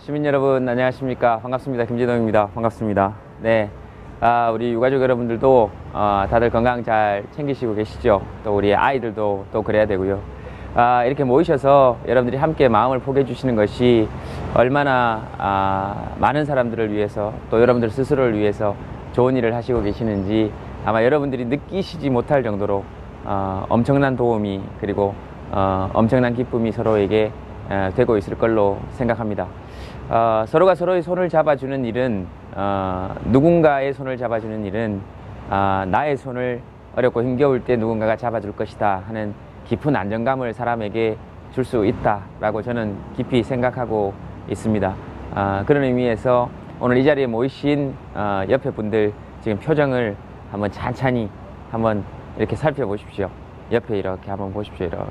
시민 여러분 안녕하십니까. 반갑습니다. 김재동입니다. 반갑습니다. 네, 우리 유가족 여러분들도 다들 건강 잘 챙기시고 계시죠? 또 우리 아이들도 또 그래야 되고요. 이렇게 모이셔서 여러분들이 함께 마음을 포기해 주시는 것이 얼마나 많은 사람들을 위해서 또 여러분들 스스로를 위해서 좋은 일을 하시고 계시는지 아마 여러분들이 느끼시지 못할 정도로 엄청난 도움이 그리고 엄청난 기쁨이 서로에게 되고 있을 걸로 생각합니다. 서로가 서로의 손을 잡아주는 일은 누군가의 손을 잡아주는 일은 나의 손을 어렵고 힘겨울 때 누군가가 잡아줄 것이다 하는 깊은 안정감을 사람에게 줄 수 있다라고 저는 깊이 생각하고 있습니다. 그런 의미에서 오늘 이 자리에 모이신 옆에 분들 지금 표정을 한번 찬찬히 한번 이렇게 살펴보십시오. 옆에 이렇게 한번 보십시오. 이렇게.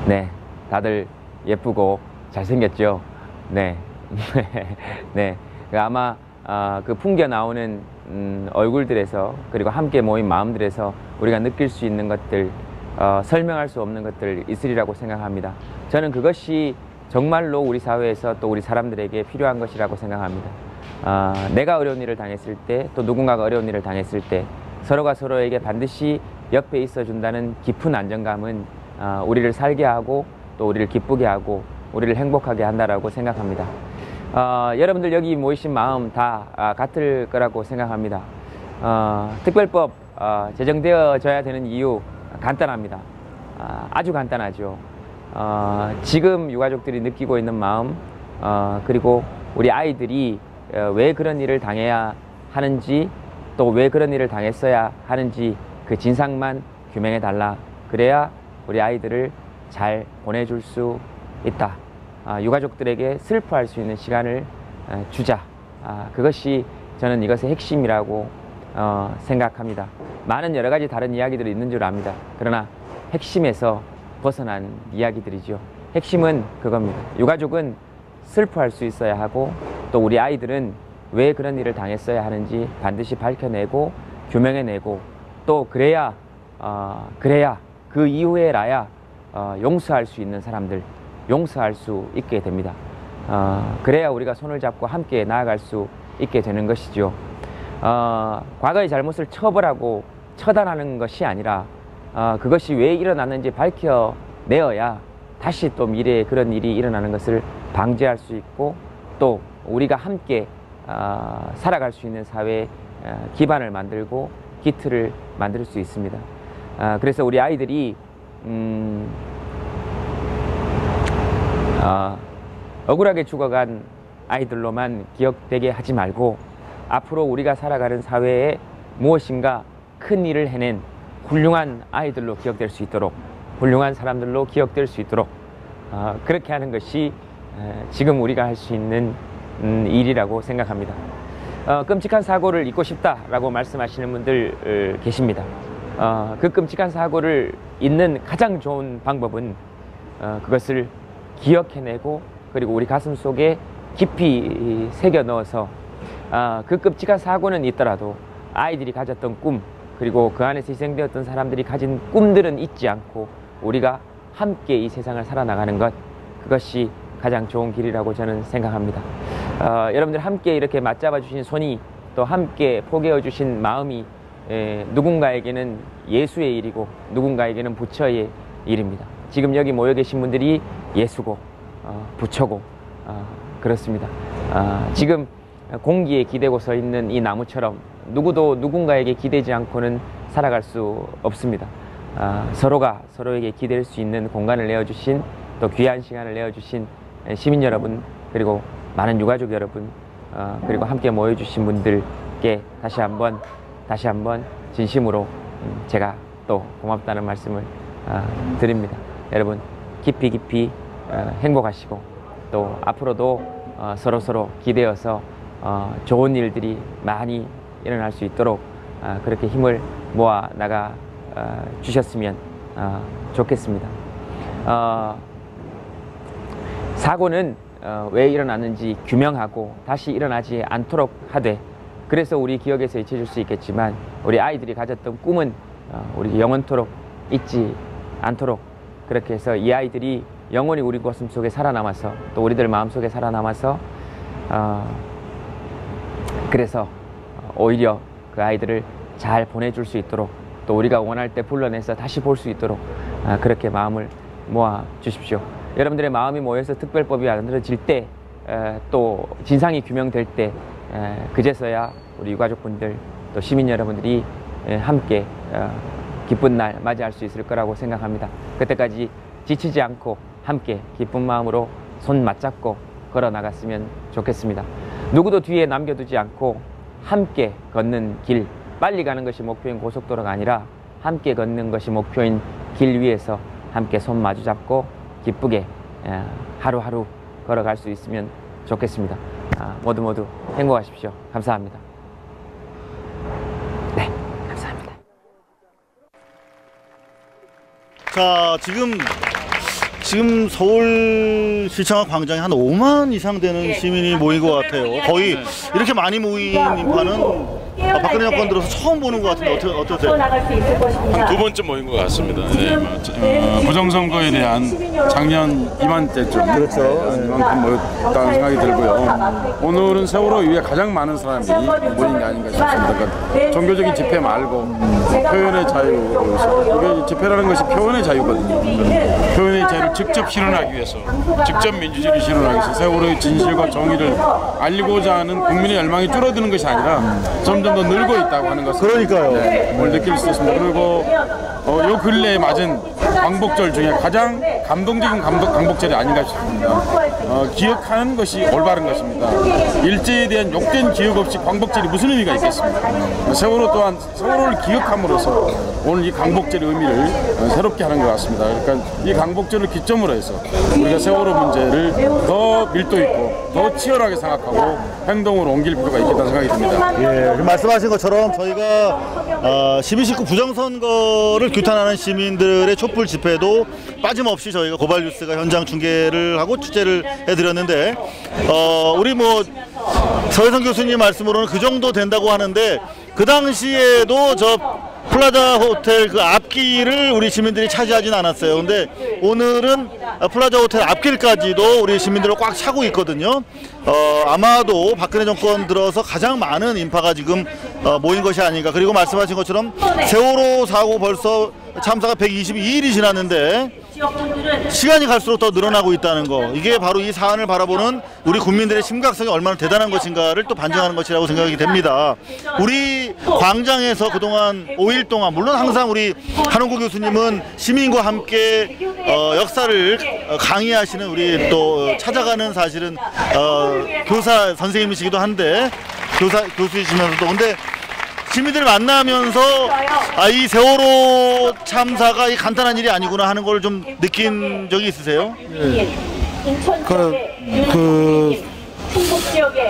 네, 다들 예쁘고 잘생겼죠? 네. 네. 아마 그 풍겨 나오는 얼굴들에서 그리고 함께 모인 마음들에서 우리가 느낄 수 있는 것들, 설명할 수 없는 것들 있으리라고 생각합니다. 저는 그것이 정말로 우리 사회에서 또 우리 사람들에게 필요한 것이라고 생각합니다. 내가 어려운 일을 당했을 때, 또 누군가가 어려운 일을 당했을 때 서로가 서로에게 반드시 옆에 있어 준다는 깊은 안정감은 우리를 살게 하고 또 우리를 기쁘게 하고 우리를 행복하게 한다라고 생각합니다. 여러분들 여기 모이신 마음 다 같을 거라고 생각합니다. 특별법 제정되어져야 되는 이유 간단합니다. 아주 간단하죠. 지금 유가족들이 느끼고 있는 마음, 그리고 우리 아이들이 왜 그런 일을 당해야 하는지 또 왜 그런 일을 당했어야 하는지 그 진상만 규명해 달라. 그래야 우리 아이들을 잘 보내줄 수 있다. 유가족들에게 슬퍼할 수 있는 시간을 주자. 그것이 저는 이것의 핵심이라고 생각합니다. 많은 여러 가지 다른 이야기들이 있는 줄 압니다. 그러나 핵심에서 벗어난 이야기들이죠. 핵심은 그겁니다. 유가족은 슬퍼할 수 있어야 하고 또 우리 아이들은 왜 그런 일을 당했어야 하는지 반드시 밝혀내고 규명해내고 또 그래야 그 이후에라야 용서할 수 있는 사람들 용서할 수 있게 됩니다. 그래야 우리가 손을 잡고 함께 나아갈 수 있게 되는 것이죠. 과거의 잘못을 처벌하고 처단하는 것이 아니라 그것이 왜 일어났는지 밝혀내어야 다시 또 미래에 그런 일이 일어나는 것을 방지할 수 있고 또 우리가 함께 살아갈 수 있는 사회의 기반을 만들고 기틀을 만들 수 있습니다. 그래서 우리 아이들이 억울하게 죽어간 아이들로만 기억되게 하지 말고 앞으로 우리가 살아가는 사회에 무엇인가 큰 일을 해낸 훌륭한 아이들로 기억될 수 있도록 훌륭한 사람들로 기억될 수 있도록 그렇게 하는 것이 지금 우리가 할 수 있는 일이라고 생각합니다. 끔찍한 사고를 잊고 싶다라고 말씀하시는 분들 계십니다. 그 끔찍한 사고를 잊는 가장 좋은 방법은 그것을 기억해내고 그리고 우리 가슴 속에 깊이 새겨 넣어서 그 끔찍한 사고는 있더라도 아이들이 가졌던 꿈 그리고 그 안에서 희생되었던 사람들이 가진 꿈들은 잊지 않고 우리가 함께 이 세상을 살아나가는 것 그것이 가장 좋은 길이라고 저는 생각합니다. 여러분들 함께 이렇게 맞잡아 주신 손이 또 함께 포개어 주신 마음이 누군가에게는 예수의 일이고 누군가에게는 부처의 일입니다. 지금 여기 모여 계신 분들이 예수고 부처고 그렇습니다. 지금 공기에 기대고 서 있는 이 나무처럼 누구도 누군가에게 기대지 않고는 살아갈 수 없습니다. 서로가 서로에게 기댈 수 있는 공간을 내어주신 또 귀한 시간을 내어주신 시민 여러분 그리고 많은 유가족 여러분 그리고 함께 모여주신 분들께 다시 한번 진심으로 제가 또 고맙다는 말씀을 드립니다. 여러분 깊이 행복하시고 또 앞으로도 서로 기대어서 좋은 일들이 많이 일어날 수 있도록 그렇게 힘을 모아 나가 주셨으면 좋겠습니다. 사고는 왜 일어났는지 규명하고 다시 일어나지 않도록 하되 그래서 우리 기억에서 잊혀질 수 있겠지만 우리 아이들이 가졌던 꿈은 우리 영원토록 잊지 않도록 그렇게 해서 이 아이들이 영원히 우리 가슴 속에 살아남아서 또 우리들 마음 속에 살아남아서 그래서 오히려 그 아이들을 잘 보내줄 수 있도록 또 우리가 원할 때 불러내서 다시 볼 수 있도록 그렇게 마음을 모아 주십시오. 여러분들의 마음이 모여서 특별법이 만들어질 때 또 진상이 규명될 때 그제서야 우리 유가족분들 또 시민 여러분들이 함께 기쁜 날 맞이할 수 있을 거라고 생각합니다. 그때까지 지치지 않고 함께 기쁜 마음으로 손 맞잡고 걸어 나갔으면 좋겠습니다. 누구도 뒤에 남겨두지 않고 함께 걷는 길, 빨리 가는 것이 목표인 고속도로가 아니라 함께 걷는 것이 목표인 길 위에서 함께 손 마주 잡고 기쁘게 하루하루 걸어갈 수 있으면 좋겠습니다. 모두 행복하십시오. 감사합니다. 네, 감사합니다. 자, 지금 서울시청학 광장에 한 5만 이상 되는 시민이 모인 것 같아요. 거의 이렇게 많이 모인 인파는 박근혜 정권 들어서 처음 보는 것 같은데 어떠세요? 한 두 번째 모인 것 같습니다. 네, 부정선거에 대한 작년 이맘때쯤 그렇죠. 이만큼 모였다는 생각이 들고요. 오늘은 세월호 이후에 가장 많은 사람이 모인 게 아닌가 싶습니다. 그러니까 종교적인 집회 말고 표현의 자유, 이게 집회라는 것이 표현의 자유거든요. 표현의 자유를 직접 실현하기 위해서, 직접 민주주의를 실현하기 위해서 세월호의 진실과 정의를 알리고자 하는 국민의 열망이 줄어드는 것이 아니라 점점 더 늘고 있다고 하는 것을 그러니까요. 오늘 느낄 수 있습니다. 그리고 요 근래에 맞은 광복절 중에 가장 감동적인 광복절이 아닌가 싶습니다. 기억하는 것이 올바른 것입니다. 일제에 대한 욕된 기억 없이 광복절이 무슨 의미가 있겠습니까? 세월호 또한 세월호를 기억함으로써 오늘 이 광복절의 의미를 새롭게 하는 것 같습니다. 그러니까 이 광복절을 기점으로 해서 우리가 세월호 문제를 더 밀도 있고 더 치열하게 생각하고 행동으로 옮길 필요가 있겠다는 생각이 듭니다. 예, 말씀하신 것처럼 저희가 12.19 부정선거를 규탄하는 시민들의 촛불 집회도 빠짐없이 저희가 고발뉴스가 현장 중계를 하고 취재를 해드렸는데 우리 서혜성 교수님 말씀으로는 그 정도 된다고 하는데 그 당시에도 저 플라자 호텔 그 앞길을 우리 시민들이 차지하진 않았어요. 근데 오늘은 플라자 호텔 앞길까지도 우리 시민들을 꽉 차고 있거든요. 아마도 박근혜 정권 들어서 가장 많은 인파가 지금 모인 것이 아닌가. 그리고 말씀하신 것처럼 세월호 사고 벌써 참사가 122일이 지났는데 시간이 갈수록 더 늘어나고 있다는 거, 이게 바로 이 사안을 바라보는 우리 국민들의 심각성이 얼마나 대단한 것인가를 또 반증하는 것이라고 생각이 됩니다. 우리 광장에서 그동안 5일 동안, 물론 항상 우리 한홍구 교수님은 시민과 함께 역사를 강의하시는 우리 또 찾아가는 사실은 교사 선생님이시기도 한데 교수이시면서도 근데 시민들 만나면서 이 세월호 참사가 간단한 일이 아니구나 하는 걸 좀 느낀 적이 있으세요? 예.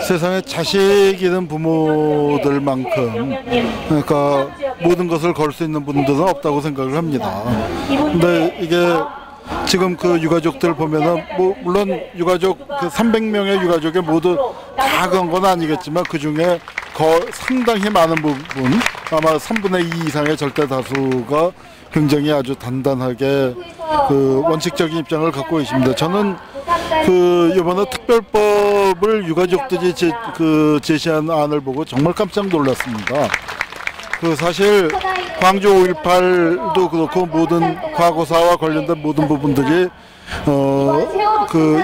세상에 자식 있는 부모들만큼 그러니까 모든 것을 걸 수 있는 분들은 없다고 생각을 합니다. 근데 이게 지금 그 유가족들 보면은 물론 유가족 그 300명의 유가족에 모두 다 그런 건 아니겠지만 그 중에 상당히 많은 부분, 아마 3분의 2 이상의 절대 다수가 굉장히 아주 단단하게 그 원칙적인 입장을 갖고 계십니다. 저는 그 이번에 특별법을 유가족들이 제시한 안을 보고 정말 깜짝 놀랐습니다. 그 사실 광주 5.18도 그렇고 모든 과거사와 관련된 모든 부분들이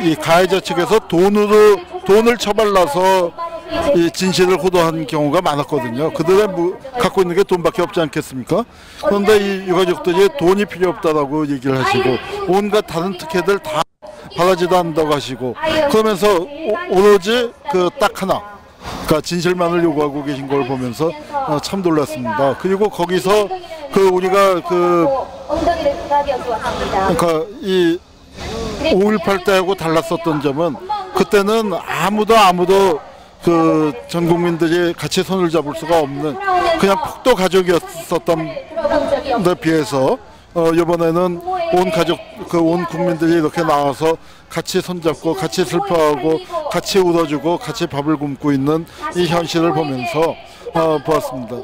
이 가해자 측에서 돈을 처발라서 이 진실을 호도한 경우가 많았거든요. 그들의 갖고 있는 게 돈밖에 없지 않겠습니까? 그런데 이 유가족들이 돈이 필요 없다라고 얘기를 하시고 온갖 다른 특혜들 다 바라지도 않는다고 하시고 그러면서 오로지 그 딱 하나, 그러니까 진실만을 요구하고 계신 걸 보면서 참 놀랐습니다. 그리고 거기서 우리가 그러니까 이 5.18 때하고 달랐었던 점은 그때는 아무도 전 국민들이 같이 손을 잡을 수가 없는 그냥 폭도 가족이었었던 데 비해서 이번에는 온 가족, 온 국민들이 이렇게 나와서 같이 손잡고 같이 슬퍼하고 같이 울어주고 같이 밥을 굶고 있는 이 현실을 보면서 보았습니다.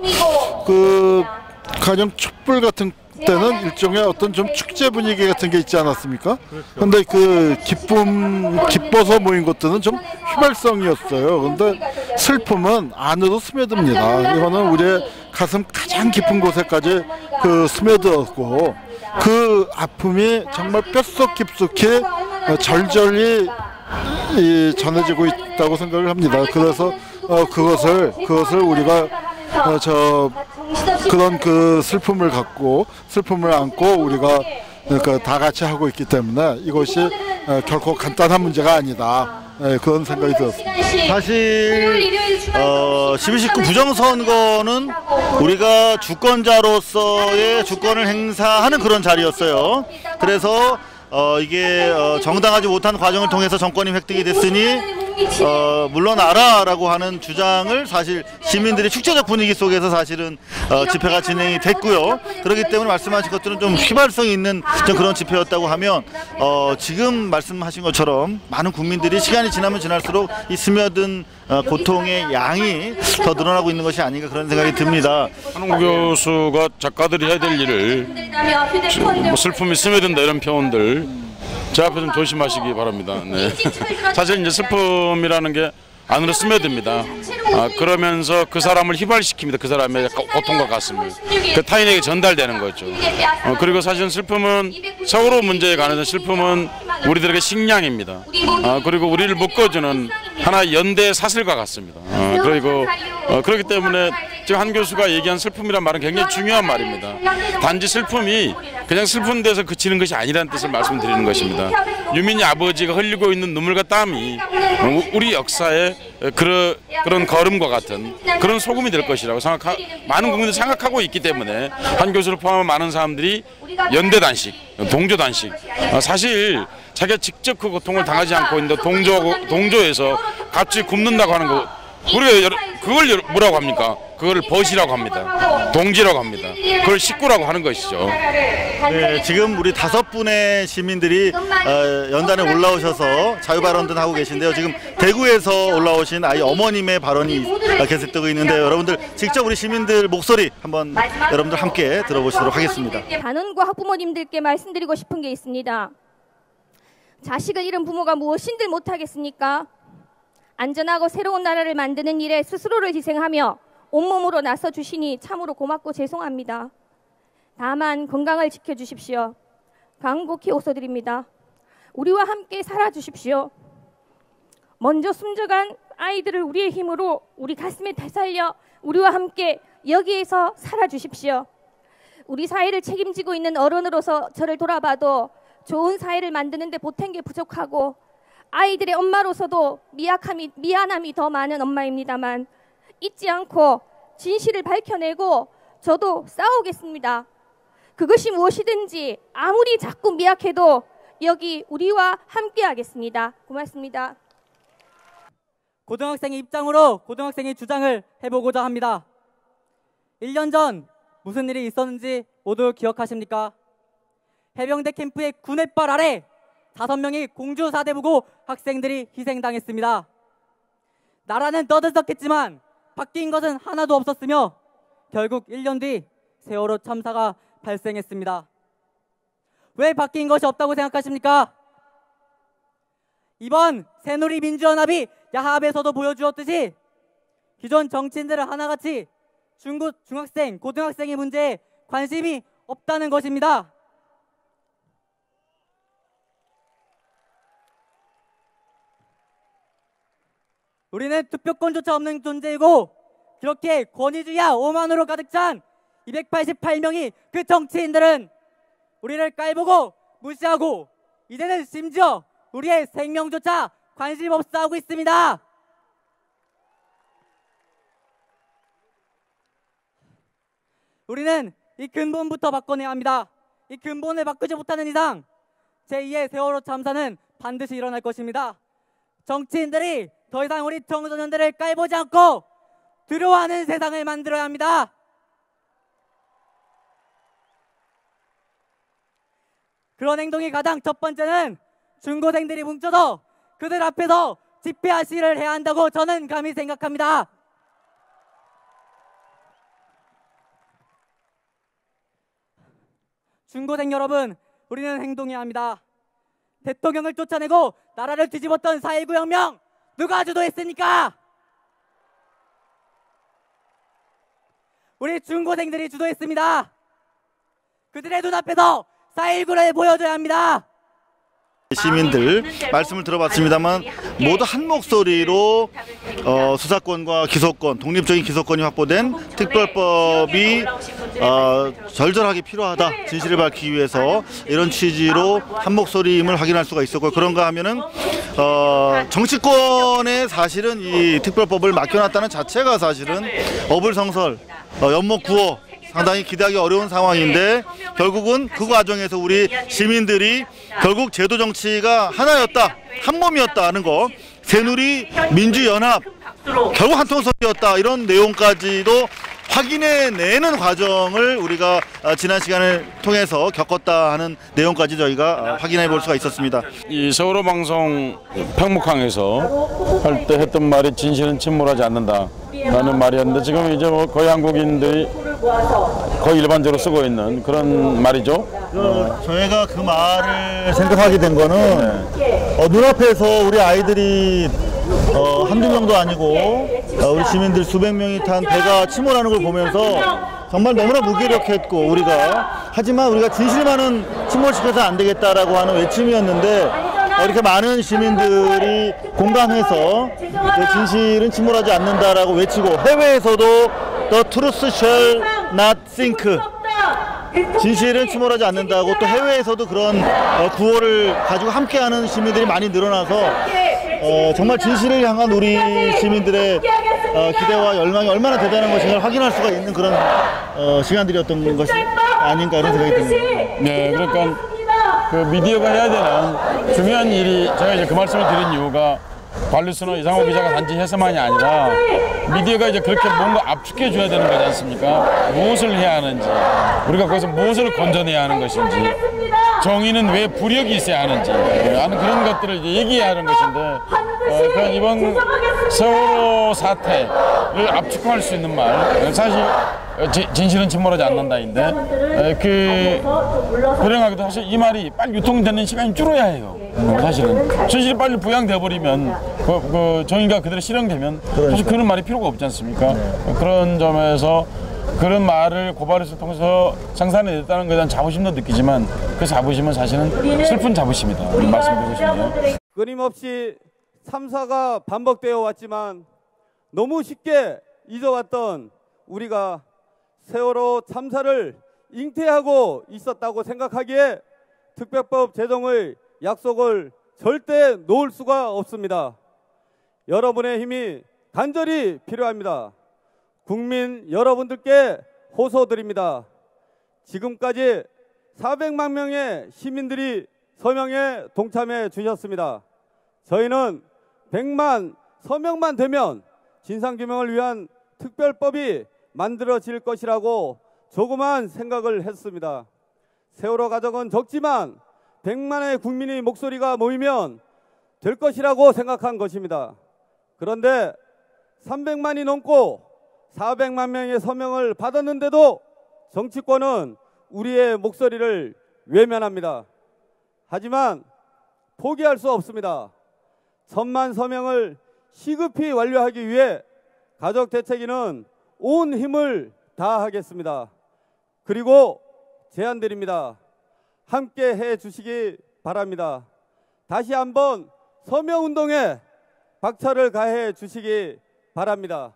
가장 촛불 같은 때는 일종의 어떤 좀 축제 분위기 같은 게 있지 않았습니까? 근데 그 기뻐서 모인 것들은 좀 휘발성이었어요. 근데 슬픔은 안으로 스며듭니다. 이거는 우리의 가슴 가장 깊은 곳에까지 그 스며들었고, 그 아픔이 정말 뼛속 깊숙이 절절히 전해지고 있다고 생각을 합니다. 그래서 그것을 우리가 그런 그 슬픔을 안고 우리가 그러니까 다 같이 하고 있기 때문에 이것이 결코 간단한 문제가 아니다. 그런 생각이 들었습니다. 사실 12.19 부정선거는 우리가 주권자로서의 주권을 행사하는 그런 자리였어요. 그래서 이게 정당하지 못한 과정을 통해서 정권이 획득이 됐으니 물러나라라고 하는 주장을 사실 시민들이 축제적 분위기 속에서 사실은 집회가 진행이 됐고요. 그렇기 때문에 말씀하신 것들은 좀 휘발성이 있는 좀 그런 집회였다고 하면 지금 말씀하신 것처럼 많은 국민들이 시간이 지나면 지날수록 이 스며든 고통의 양이 더 늘어나고 있는 것이 아닌가 그런 생각이 듭니다. 한홍구 교수가 작가들이 해야 될 일을 뭐 슬픔이 스며든다 이런 표현들 제 앞에 좀 조심하시기 바랍니다. 네. 사실 이제 슬픔이라는 게 안으로 스며듭니다. 그러면서 그 사람을 휘발시킵니다. 그 사람의 고통과 가슴을 그 타인에게 전달되는 거죠. 그리고 사실 슬픔은 세월호 문제에 관해서 슬픔은 우리들에게 식량입니다. 그리고 우리를 묶어주는 하나의 연대의 사슬과 같습니다. 그리고 그렇기 때문에 지금 한 교수가 얘기한 슬픔이란 말은 굉장히 중요한 말입니다. 단지 슬픔이 그냥 슬픈 데서 그치는 것이 아니라는 뜻을 말씀드리는 것입니다. 유민이 아버지가 흘리고 있는 눈물과 땀이 우리 역사의 그런 걸음과 같은 그런 소금이 될 것이라고 많은 국민들이 생각하고 있기 때문에 한 교수를 포함한 많은 사람들이 연대단식, 동조단식, 사실 자기가 직접 그 고통을 당하지 않고 있는데 동조에서 같이 굶는다고 하는 거, 우리가 그걸 뭐라고 합니까? 그걸 벗이라고 합니다. 동지라고 합니다. 그걸 식구라고 하는 것이죠. 네, 지금 우리 5분의 시민들이 연단에 올라오셔서 자유발언도 하고 계신데요. 지금 대구에서 올라오신 아이 어머님의 발언이 계속되고 있는데요. 여러분들 직접 우리 시민들 목소리 한번 여러분들 함께 들어보시도록 하겠습니다. 단원과 학부모님들께 말씀드리고 싶은 게 있습니다. 자식을 잃은 부모가 무엇인들 못하겠습니까? 안전하고 새로운 나라를 만드는 일에 스스로를 희생하며 온몸으로 나서 주시니 참으로 고맙고 죄송합니다. 다만 건강을 지켜주십시오. 간곡히 호소드립니다. 우리와 함께 살아주십시오. 먼저 숨져간 아이들을 우리의 힘으로 우리 가슴에 되살려 우리와 함께 여기에서 살아주십시오. 우리 사회를 책임지고 있는 어른으로서 저를 돌아봐도 좋은 사회를 만드는 데 보탠 게 부족하고 아이들의 엄마로서도 미안함이 더 많은 엄마입니다만 잊지 않고 진실을 밝혀내고 저도 싸우겠습니다. 그것이 무엇이든지 아무리 자꾸 미약해도 여기 우리와 함께 하겠습니다. 고맙습니다. 고등학생의 입장으로 고등학생의 주장을 해보고자 합니다. 1년 전 무슨 일이 있었는지 모두 기억하십니까? 해병대 캠프의 군홧발 아래 5명의 공주 사대부고 학생들이 희생당했습니다. 나라는 떠들썩했지만 바뀐 것은 하나도 없었으며 결국 1년 뒤 세월호 참사가 발생했습니다. 왜 바뀐 것이 없다고 생각하십니까? 이번 새누리민주연합이 야합에서도 보여주었듯이 기존 정치인들은 하나같이 중학생, 고등학생의 문제에 관심이 없다는 것입니다. 우리는 투표권조차 없는 존재이고 그렇게 권위주의와 오만으로 가득 찬 288명이 그 정치인들은 우리를 깔보고 무시하고 이제는 심지어 우리의 생명조차 관심 없어 하고 있습니다. 우리는 이 근본부터 바꿔내야 합니다. 이 근본을 바꾸지 못하는 이상 제2의 세월호 참사는 반드시 일어날 것입니다. 정치인들이 더 이상 우리 청소년들을 깔보지 않고 두려워하는 세상을 만들어야 합니다. 그런 행동이 가장 첫 번째는 중고생들이 뭉쳐서 그들 앞에서 집회와 시위를 해야 한다고 저는 감히 생각합니다. 중고생 여러분, 우리는 행동해야 합니다. 대통령을 쫓아내고 나라를 뒤집었던 4.19 혁명 누가 주도했습니까? 우리 중고생들이 주도했습니다. 그들의 눈앞에서 4.19를 보여줘야 합니다. 시민들 말씀을 들어봤습니다만 모두 한 목소리로 수사권과 기소권, 독립적인 기소권이 확보된 특별법이 절절하게 필요하다, 진실을 밝히기 위해서, 이런 취지로 한 목소리임을 확인할 수가 있었고, 그런가 하면은 정치권에 사실은 이 특별법을 맡겨놨다는 자체가 사실은 어불성설, 연목구호, 상당히 기대하기 어려운 상황인데, 결국은 그 과정에서 우리 시민들이 결국 제도 정치가 하나였다, 한 몸이었다는 거, 새누리 민주연합 결국 한 통속이었다, 이런 내용까지도 확인해내는 과정을 우리가 지난 시간을 통해서 겪었다 하는 내용까지 저희가 확인해 볼 수가 있었습니다. 이 세월호 방송 평목항에서 할 때 했던 말이 진실은 침몰하지 않는다라는 말이었는데, 지금 이제 뭐 거의 한국인들이 거의 일반적으로 쓰고 있는 그런 말이죠. 저희가 그 말을 생각하게 된 거는 눈앞에서 우리 아이들이 한두 명도 아니고 우리 시민들 수백 명이 탄 배가 침몰하는 걸 보면서 정말 너무나 무기력했고, 하지만 우리가 진실만은 침몰시켜서 안 되겠다라고 하는 외침이었는데, 이렇게 많은 시민들이 공감해서 진실은 침몰하지 않는다라고 외치고, 해외에서도 The truth shall not sink, 진실은 침몰하지 않는다고 또 해외에서도 그런 구호를 가지고 함께하는 시민들이 많이 늘어나서 정말 진실을 향한 우리 시민들의 기대와 열망이 얼마나 대단한 것인가를 확인할 수가 있는 그런 시간들이었던 것이 아닌가, 이런 생각이 듭니다. 네, 그러니까 그 미디어가 해야 되는 중요한 일이, 제가 이제 그 말씀을 드린 이유가 관리수는 이상호 기자가 단지 해서만이 아니라 미디어가 이제 그렇게 뭔가 압축해 줘야 되는 거지 않습니까? 무엇을 해야 하는지, 우리가 거기서 무엇을 건져내야 하는 것인지, 정의는 왜 부력이 있어야 하는지 하는 그런 것들을 이제 얘기해야 하는 것인데, 그러니까 이번 세월호 사태를 압축할 수 있는 말, 사실 진실은 침몰하지 않는다인데, 불행하게도 사실 이 말이 빨리 유통되는 시간이 줄어야 해요. 사실은 진실이 빨리 부양돼 버리면, 그 정의가 그대로 실행되면 사실 그런 말이 필요가 없지 않습니까? 그런 점에서 그런 말을 고발해서 통해서 생산해냈다는 것에 대한 자부심도 느끼지만, 그 자부심은 사실은 슬픈 자부심이다, 말씀드리고 싶네요. 끊임없이 참사가 반복되어 왔지만 너무 쉽게 잊어왔던 우리가 세월호 참사를 잉태하고 있었다고 생각하기에 특별법 제정의 약속을 절대 놓을 수가 없습니다. 여러분의 힘이 간절히 필요합니다. 국민 여러분들께 호소드립니다. 지금까지 400만 명의 시민들이 서명에 동참해 주셨습니다. 저희는 100만 서명만 되면 진상규명을 위한 특별법이 만들어질 것이라고 조그만 생각을 했습니다. 세월호 가족은 적지만 100만의 국민의 목소리가 모이면 될 것이라고 생각한 것입니다. 그런데 300만이 넘고 400만 명의 서명을 받았는데도 정치권은 우리의 목소리를 외면합니다. 하지만 포기할 수 없습니다. 1000만 서명을 시급히 완료하기 위해 가족대책위는 온 힘을 다하겠습니다. 그리고 제안드립니다. 함께 해 주시기 바랍니다. 다시 한번 서명운동에 박차를 가해 주시기 바랍니다.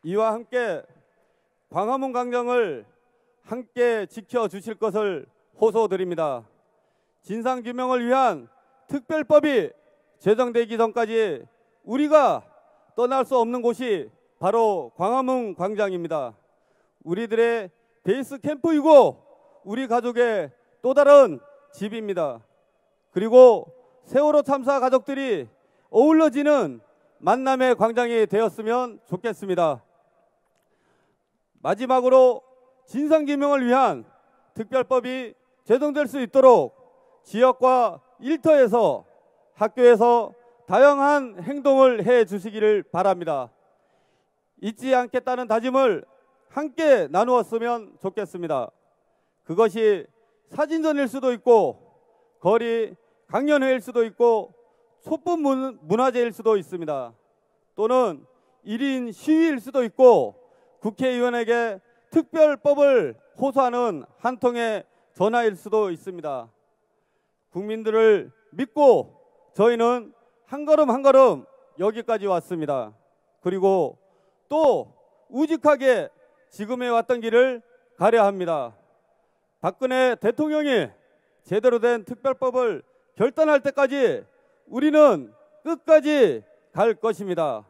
이와 함께 광화문 광장을 함께 지켜주실 것을 호소드립니다. 진상규명을 위한 특별법이 제정되기 전까지 우리가 떠날 수 없는 곳이 바로 광화문 광장입니다. 우리들의 베이스 캠프이고 우리 가족의 또 다른 집입니다. 그리고 세월호 참사 가족들이 어울러지는 만남의 광장이 되었으면 좋겠습니다. 마지막으로 진상규명을 위한 특별법이 제정될 수 있도록 지역과 일터에서 학교에서 다양한 행동을 해 주시기를 바랍니다. 잊지 않겠다는 다짐을 함께 나누었으면 좋겠습니다. 그것이 사진전일 수도 있고 거리 강연회일 수도 있고 촛불 문화제일 수도 있습니다. 또는 1인 시위일 수도 있고 국회의원에게 특별법을 호소하는 한 통의 전화일 수도 있습니다. 국민들을 믿고 저희는 한 걸음 한 걸음 여기까지 왔습니다. 그리고 또 우직하게 지금 해왔던 길을 가려 합니다. 박근혜 대통령이 제대로 된 특별법을 결단할 때까지 우리는 끝까지 갈 것입니다.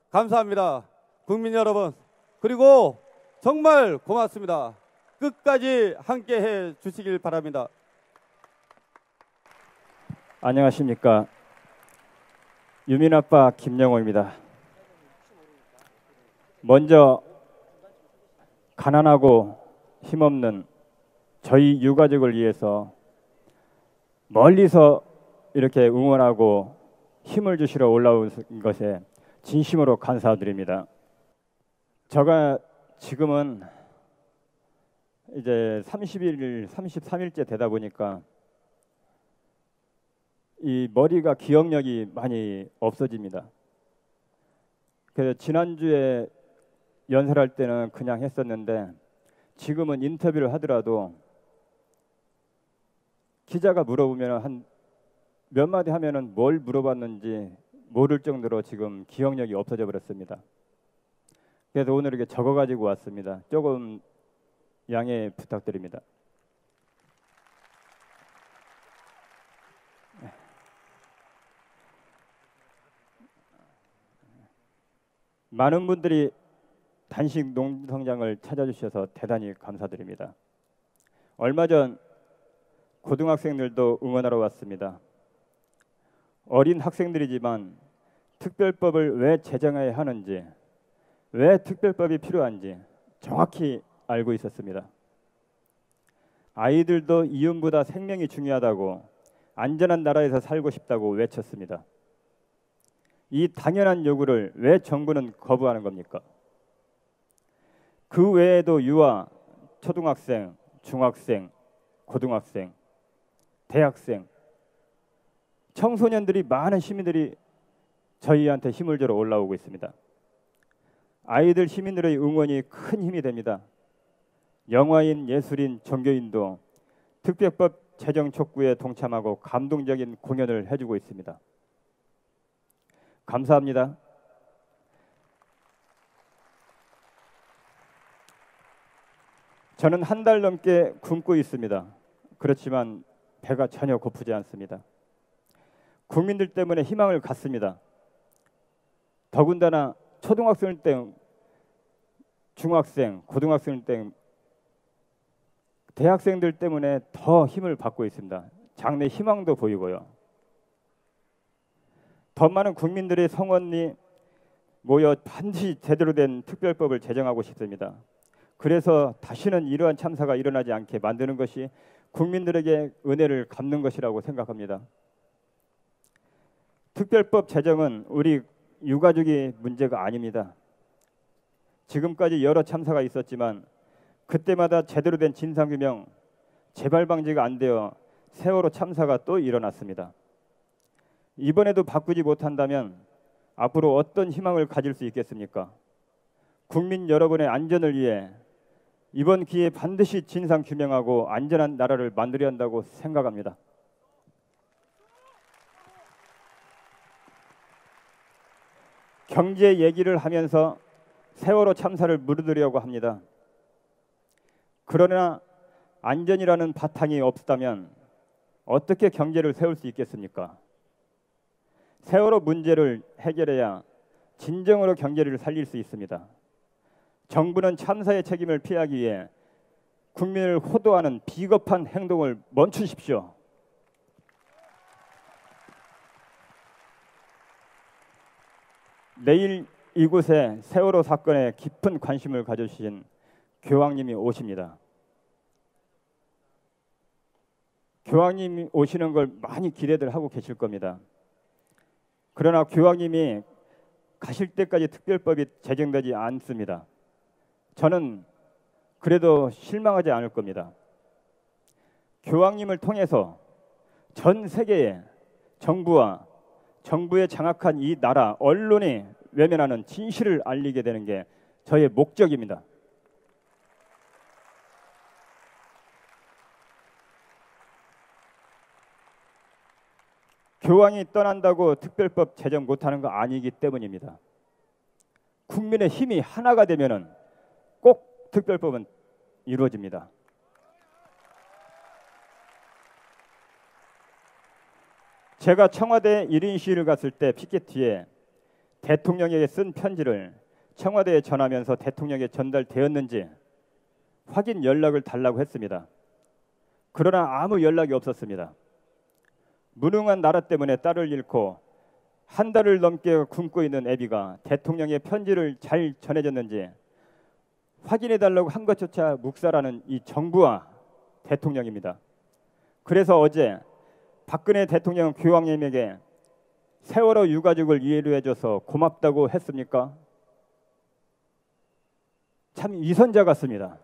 감사합니다. 국민 여러분, 그리고 정말 고맙습니다. 끝까지 함께해 주시길 바랍니다. 안녕하십니까. 유민아빠 김영호입니다. 먼저 가난하고 힘없는 저희 유가족을 위해서 멀리서 이렇게 응원하고 힘을 주시러 올라온 것에 진심으로 감사드립니다. 제가 지금은 이제 33일째 되다 보니까 이 머리가 기억력이 많이 없어집니다. 그래서 지난주에 연설할 때는 그냥 했었는데 지금은 인터뷰를 하더라도 기자가 물어보면 한 몇 마디 하면은 뭘 물어봤는지 모를 정도로 지금 기억력이 없어져 버렸습니다. 그래서 오늘 이렇게 적어 가지고 왔습니다. 조금 양해 부탁드립니다. 많은 분들이 단식 농성장을 찾아주셔서 대단히 감사드립니다. 얼마 전 고등학생들도 응원하러 왔습니다. 어린 학생들이지만 특별법을 왜 제정해야 하는지, 왜 특별법이 필요한지 정확히 알고 있었습니다. 아이들도 이윤보다 생명이 중요하다고, 안전한 나라에서 살고 싶다고 외쳤습니다. 이 당연한 요구를 왜 정부는 거부하는 겁니까? 그 외에도 유아, 초등학생, 중학생, 고등학생, 대학생, 청소년들이, 많은 시민들이 저희한테 힘을 주러 올라오고 있습니다. 아이들, 시민들의 응원이 큰 힘이 됩니다. 영화인, 예술인, 종교인도 특별법 제정 촉구에 동참하고 감동적인 공연을 해주고 있습니다. 감사합니다. 저는 한 달 넘게 굶고 있습니다. 그렇지만 배가 전혀 고프지 않습니다. 국민들 때문에 희망을 갖습니다. 더군다나 초등학생 때, 중학생, 고등학생 때, 대학생들 때문에 더 힘을 받고 있습니다. 장래 희망도 보이고요. 더 많은 국민들의 성원이 모여 반드시 제대로 된 특별법을 제정하고 싶습니다. 그래서 다시는 이러한 참사가 일어나지 않게 만드는 것이 국민들에게 은혜를 갚는 것이라고 생각합니다. 특별법 제정은 우리 유가족이 문제가 아닙니다. 지금까지 여러 참사가 있었지만 그때마다 제대로 된 진상규명, 재발 방지가 안 되어 세월호 참사가 또 일어났습니다. 이번에도 바꾸지 못한다면 앞으로 어떤 희망을 가질 수 있겠습니까? 국민 여러분의 안전을 위해 이번 기회에 반드시 진상규명하고 안전한 나라를 만들어야 한다고 생각합니다. 경제 얘기를 하면서 세월호 참사를 물어들려고 합니다. 그러나 안전이라는 바탕이 없다면 어떻게 경제를 세울 수 있겠습니까? 세월호 문제를 해결해야 진정으로 경제를 살릴 수 있습니다. 정부는 참사의 책임을 피하기 위해 국민을 호도하는 비겁한 행동을 멈추십시오. 내일 이곳에 세월호 사건에 깊은 관심을 가져주신 교황님이 오십니다. 교황님이 오시는 걸 많이 기대들 하고 계실 겁니다. 그러나 교황님이 가실 때까지 특별법이 제정되지 않습니다. 저는 그래도 실망하지 않을 겁니다. 교황님을 통해서 전 세계의 정부와 정부의 장악한 이 나라, 언론이 외면하는 진실을 알리게 되는 게 저의 목적입니다. 교황이 떠난다고 특별법 제정 못하는 거 아니기 때문입니다. 국민의 힘이 하나가 되면은 꼭 특별법은 이루어집니다. 제가 청와대 1인 시위를 갔을 때 피켓티에 대통령에게 쓴 편지를 청와대에 전하면서 대통령에게 전달되었는지 확인 연락을 달라고 했습니다. 그러나 아무 연락이 없었습니다. 무능한 나라 때문에 딸을 잃고 한 달을 넘게 굶고 있는 애비가 대통령의 편지를 잘 전해졌는지 확인해달라고 한 것조차 묵살하는 이 정부와 대통령입니다. 그래서 어제 박근혜 대통령 교황님에게 세월호 유가족을 이해를 해줘서 고맙다고 했습니까? 참 위선자 같습니다.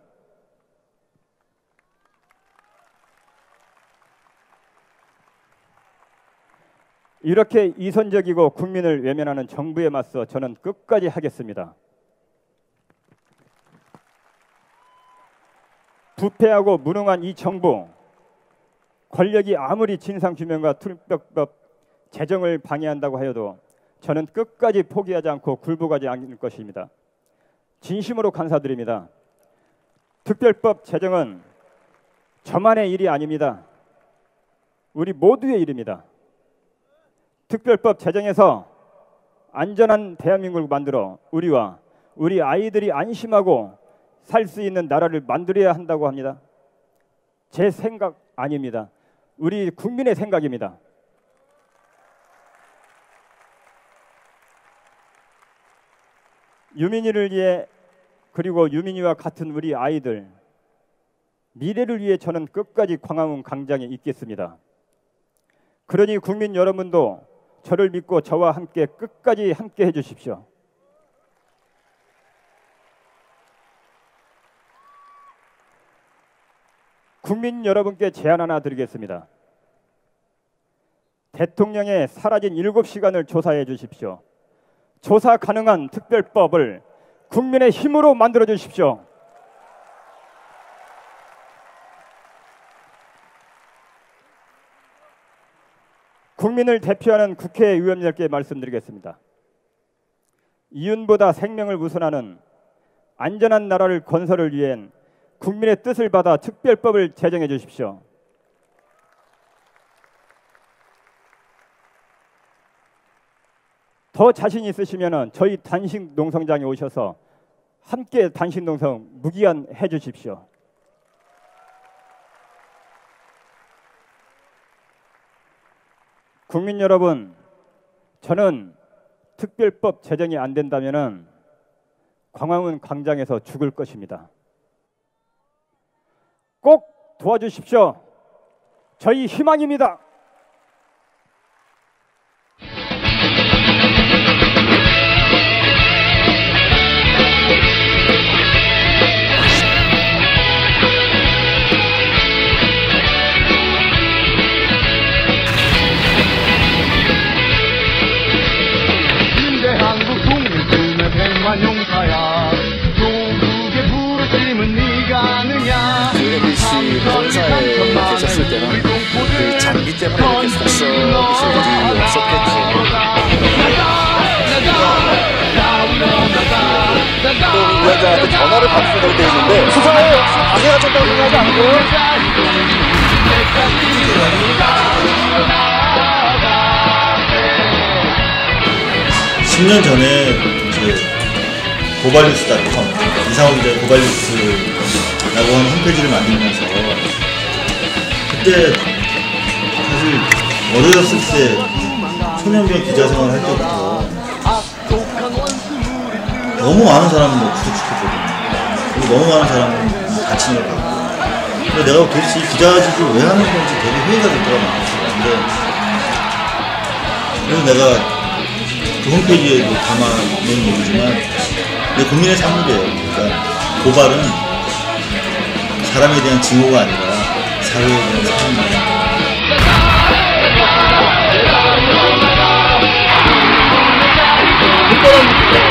이렇게 이선적이고 국민을 외면하는 정부에 맞서 저는 끝까지 하겠습니다. 부패하고 무능한 이 정부, 권력이 아무리 진상규명과 특별법 제정을 방해한다고 하여도 저는 끝까지 포기하지 않고 굴복하지 않을 것입니다. 진심으로 감사드립니다. 특별법 제정은 저만의 일이 아닙니다. 우리 모두의 일입니다. 특별법 제정에서 안전한 대한민국을 만들어 우리와 우리 아이들이 안심하고 살 수 있는 나라를 만들어야 한다고 합니다. 제 생각 아닙니다. 우리 국민의 생각입니다. 유민이를 위해 그리고 유민이와 같은 우리 아이들 미래를 위해 저는 끝까지 광화문 광장에 있겠습니다. 그러니 국민 여러분도 저를 믿고 저와 함께 끝까지 함께 해주십시오. 국민 여러분께 제안 하나 드리겠습니다. 대통령의 사라진 7시간을 조사해 주십시오. 조사 가능한 특별법을 국민의 힘으로 만들어 주십시오. 국민을 대표하는 국회의원님께 말씀드리겠습니다. 이윤보다 생명을 우선하는 안전한 나라를 건설을 위한 국민의 뜻을 받아 특별법을 제정해 주십시오. 더 자신 있으시면 저희 단식농성장에 오셔서 함께 단식농성 무기한 해 주십시오. 국민 여러분, 저는 특별법 제정이 안 된다면 광화문 광장에서 죽을 것입니다. 꼭 도와주십시오. 저희 희망입니다. 용사야 조국의 부르심은 네가 아느냐. MBC 본사에 계셨을 때는 그 장비 때문에 이렇게 낯서신 일이 없었겠죠. 또 위원장한테 전화를 받으셔도 되어 있는데 수사에 방해가 된다고 생각하지 않고요. 10년 전에 고발뉴스닷컴 이상호 기자의 고발뉴스라고 하는 홈페이지를 만들면서 그때 사실 어렸을 때 소년병 기자 생활을 할 때부터 너무 많은 사람을 구속시켰거든요. 그리고 너무 많은 사람을 갇히는 걸 봤고, 근데 내가 도대체 이 기자직을 왜 하는 건지 되게 회의가 됐더라고요. 근데 그래서 내가 그 홈페이지에도 담아놓은 얘기지만 국민의 산물이에요. 그러니까 고발은 사람에 대한 증오가 아니라 사회에 대한 사랑입니다. 특별한